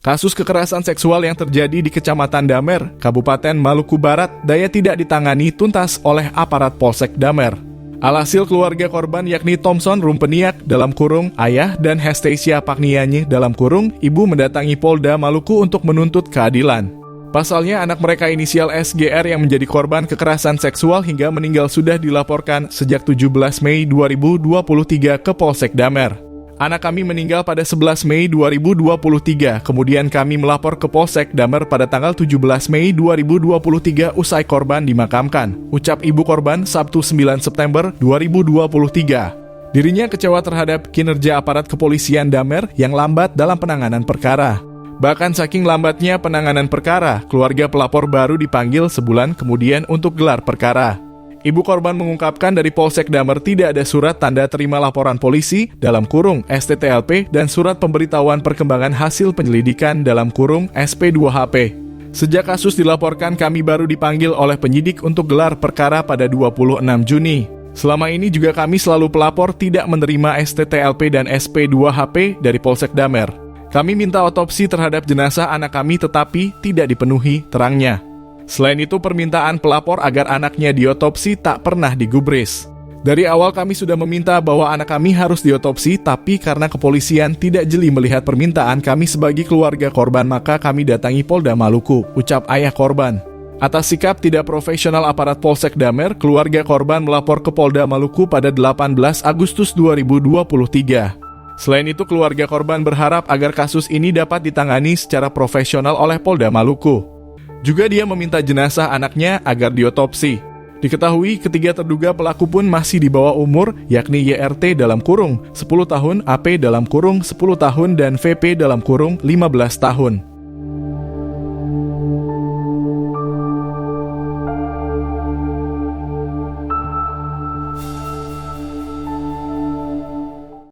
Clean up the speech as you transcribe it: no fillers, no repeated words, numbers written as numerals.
Kasus kekerasan seksual yang terjadi di Kecamatan Damer, Kabupaten Maluku Barat, daya tidak ditangani tuntas oleh aparat Polsek Damer. Alhasil keluarga korban yakni Thompson Rumpeniak dalam kurung ayah dan Hestesia Paknianye dalam kurung ibu mendatangi Polda Maluku untuk menuntut keadilan. Pasalnya anak mereka inisial SGR yang menjadi korban kekerasan seksual hingga meninggal sudah dilaporkan sejak 17 Mei 2023 ke Polsek Damer. Anak kami meninggal pada 11 Mei 2023, kemudian kami melapor ke Polsek Damer pada tanggal 17 Mei 2023 usai korban dimakamkan, ucap ibu korban Sabtu 9 September 2023. Dirinya kecewa terhadap kinerja aparat kepolisian Damer yang lambat dalam penanganan perkara. Bahkan saking lambatnya penanganan perkara, keluarga pelapor baru dipanggil sebulan kemudian untuk gelar perkara. Ibu korban mengungkapkan dari Polsek Damer tidak ada surat tanda terima laporan polisi dalam kurung STTLP dan surat pemberitahuan perkembangan hasil penyelidikan dalam kurung SP2HP. Sejak kasus dilaporkan kami baru dipanggil oleh penyidik untuk gelar perkara pada 26 Juni. Selama ini juga kami selalu pelapor tidak menerima STTLP dan SP2HP dari Polsek Damer. Kami minta otopsi terhadap jenazah anak kami tetapi tidak dipenuhi, terangnya. Selain itu, permintaan pelapor agar anaknya diotopsi tak pernah digubris. Dari awal kami sudah meminta bahwa anak kami harus diotopsi, tapi karena kepolisian tidak jeli melihat permintaan kami sebagai keluarga korban, maka kami datangi Polda Maluku, ucap ayah korban. Atas sikap tidak profesional aparat Polsek Damer, keluarga korban melapor ke Polda Maluku pada 18 Agustus 2023. Selain itu, keluarga korban berharap agar kasus ini dapat ditangani secara profesional oleh Polda Maluku. Juga dia meminta jenazah anaknya agar diotopsi. Diketahui ketiga terduga pelaku pun masih di bawah umur, yakni YRT dalam kurung 10 tahun, AP dalam kurung 10 tahun, dan VP dalam kurung 15 tahun.